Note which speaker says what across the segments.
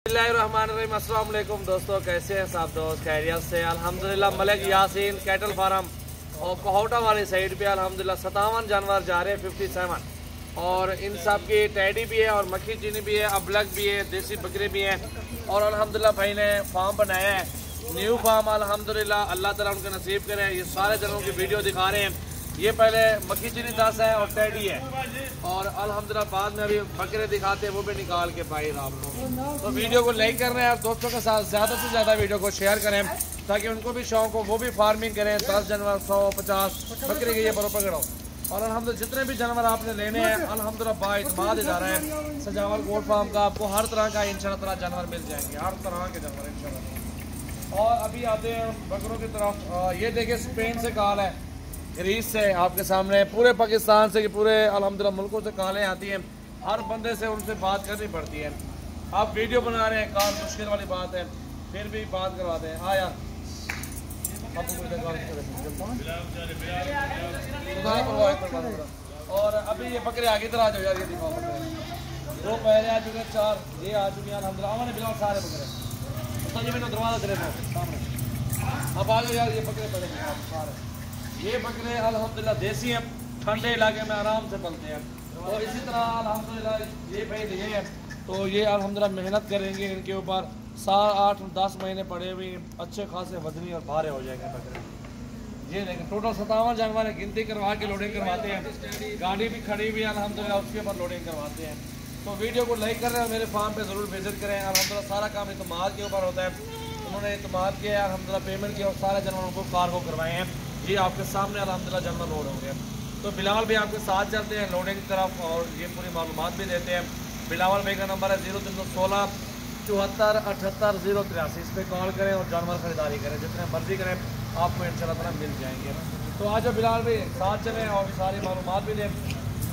Speaker 1: बिस्मिल्लाहिर्रहमानिर्रहीम। अस्सलाम वालेकुम दोस्तों, कैसे हैं सब दोस्त? खैरियत से अल्हम्दुलिल्लाह। मलिक यासीन कैटल फार्म और कोहौटा वाली साइड पे अल्हम्दुलिल्लाह 57 जानवर जा रहे हैं, 57। और इन सब की टैडी भी है और मक्खी चीनी भी है, अबलग भी है, देसी बकरे भी हैं। और अल्हम्दुलिल्लाह भाई ने फार्म बनाया है, न्यू फार्म अल्हम्दुलिल्लाह। अल्लाह ताला उनके नसीब करे। ये सारे जनों की वीडियो दिखा रहे हैं। ये पहले मक्खी चीनी 10 है और टैडी है, और अल्हम्दुलिल्लाह बाद में अभी बकरे दिखाते हैं, वो भी निकाल के पाई आप लोग। तो वीडियो को लाइक कर रहे हैं और दोस्तों के साथ ज़्यादा से ज़्यादा वीडियो को शेयर करें ताकि उनको भी शौक हो, वो भी फार्मिंग करें। 10 जानवर 100-50 बकरे के ये बरोबर करो। और अल्हम्दुलिल्लाह जितने भी जानवर आपने लेने हैं अल्हम्दुलिल्लाह बाइतमाद जा रहे हैं। सजावल गोल्ड फार्म का आपको हर तरह का इंशाअल्लाह जानवर मिल जाएंगे, हर तरह के जानवर इंशाअल्लाह। और अभी आते हैं बकरों की तरफ। ये देखिए स्पेन से काल है, ग्रीस से, आपके सामने पूरे पाकिस्तान से, पूरे अल्हम्दुलिल्लाह मुल्कों से कालें आती हैं। हर बंदे से उनसे बात करनी पड़ती है। आप वीडियो बना रहे हैं, काल मुश्किल वाली बात है, फिर भी बात करवाते हैं। हाँ यार और अभी ये बकरे आगे इधर आ जाओ यार, ये दिखाओ बकरे। 2 पहले आ चुके हैं, 4 ये आ चुके हैं अल्हम्दुलिल्लाह। मैंने बिल्कुल सारे बकरे तो ये मैंने दरवाजा दे रहे सामने। अब आ जाओ यार, ये बकरे पड़े सारे। ये बकरे अल्हम्दुलिल्लाह देसी हैं, ठंडे इलाके में आराम से पलते हैं। तो इसी तरह अल्हम्दुलिल्लाह ये भाई लिए हैं, तो ये अल्हम्दुलिल्लाह मेहनत करेंगे इनके ऊपर। 7-8-10 महीने पड़े हुए अच्छे खासे वजनी और भारे हो जाएंगे बकरे। ये देखें टोटल 57 जानवर है, गिनती करवा के लोडिंग करवाते हैं। गाड़ी भी खड़ी हुई है अल्हम्दुलिल्लाह, उसके ऊपर लोडिंग करवाते हैं। तो वीडियो को लाइक कर रहे हैं, मेरे फार्म पे ज़रूर विजिट करें। अल्हम्दुलिल्लाह सारा काम इत्माद के ऊपर होता है। उन्होंने इत्माद किया है, अल्हम्दुलिल्लाह पेमेंट किया और सारे जानवरों को कार्गो करवाए हैं। ये आपके सामने अल्हम्दुलिल्लाह जानवर लोड होंगे। तो बिलावल भी आपके साथ चलते हैं लोडिंग की तरफ और ये पूरी मालूमात भी देते हैं। बिलावल भाई का नंबर है 0316 74 78 083। इस पर कॉल करें और जानवर खरीदारी करें, जितने मर्जी करें, आपको इंशाअल्लाह ताला मिल जाएंगे। तो आज बिलावल भाई साथ चलें और सारी मालूमात भी दें।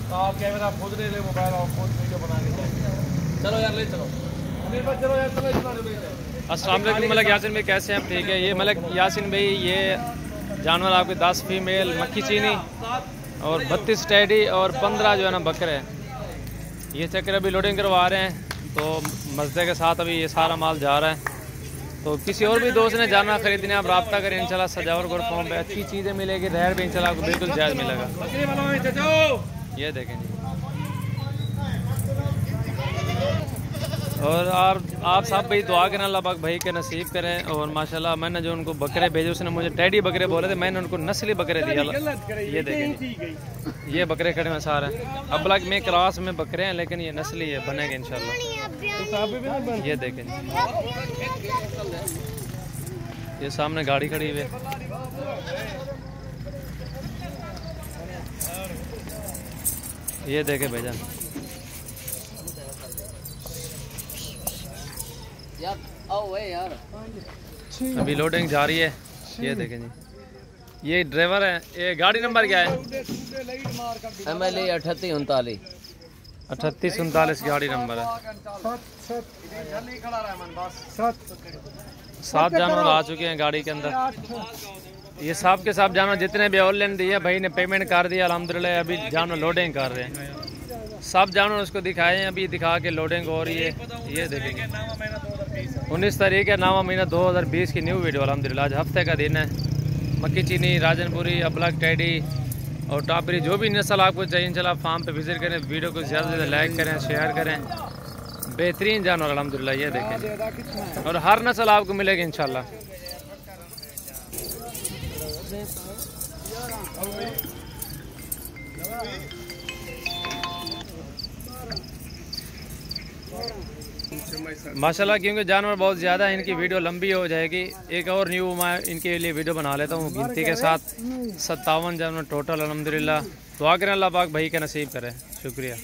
Speaker 1: तो आप कैमरा खुद ले लें, मोबाइल और खुद वीडियो बना के दें। चलो यार ले चलो, चलो यार, चलो।
Speaker 2: अस्सलाम वालेकुम मलिक यासीन भाई, कैसे हैं आप? ठीक है। ये मलिक यासीन भाई ये जानवर आपके 10 फीमेल मक्खी चीनी और 32 टैडी और 15 जो है ना बकरे हैं। ये चक्कर अभी लोडिंग करवा रहे हैं, तो मज़े के साथ अभी ये सारा माल जा रहा है। तो किसी और भी दोस्त ने जानवर खरीदने आप रब्ता करें, इंशाल्लाह सजावर गोल्ड फार्म पे अच्छी चीज़ें मिलेगी, रहर भी इंशाल्लाह आपको बिल्कुल जायज़ मिलेगा। ये देखें जी। और आप सब भाई दुआ करें, अल्लाह पाक भाई के नसीब करें। और माशाल्लाह मैंने जो उनको बकरे भेजे, उसने मुझे टैडी बकरे बोले थे, मैंने उनको नस्ली बकरे दिया। ये देखें ये बकरे खड़े हैं सारे, अबलग में क्रॉस में बकरे हैं, लेकिन ये नस्ली है, बनेंगे इंशाल्लाह। ये देखें ये सामने गाड़ी खड़ी हुई है। ये देखें भैया यार, अभी लोडिंग जा रही है। ये देखें जी, ये ड्राइवर है। ये गाड़ी नंबर क्या है?
Speaker 3: MLE 3839
Speaker 2: 3839 गाड़ी नंबर है। 7 जानवर आ चुके हैं गाड़ी के अंदर। ये सब के सब जानवर जितने भी ऑनलाइन दिए भाई ने पेमेंट कर दिया अल्हम्दुलिल्लाह। अभी जानवर लोडिंग कर रहे हैं, सब जानवर उसको दिखाए हैं, अभी दिखा के लोडिंग हो रही है। ये देखेंगे 19 तारीख है, 9वां महीना 2020 की न्यू वीडियो अल्हम्दुलिल्लाह। आज हफ्ते का दिन है। मक्खी चीनी, राजनपुरी, अबलग, टैडी और टापरी जो भी नस्ल आपको चाहिए इंशाल्लाह फार्म पे विजिट करें। वीडियो को ज़्यादा से ज़्यादा लाइक करें, शेयर करें। बेहतरीन जानवर अल्हम्दुलिल्लाह। ये देखें और हर नस्ल आपको मिलेगी इंशाल्लाह। माशाल्लाह क्योंकि जानवर बहुत ज़्यादा है, इनकी वीडियो लंबी हो जाएगी। एक और न्यू मैं इनके लिए वीडियो बना लेता हूँ गिनती के साथ। 57 जानवर टोटल अल्हम्दुलिल्लाह। दुआ करें अल्लाह पाक भाई का नसीब करें। शुक्रिया।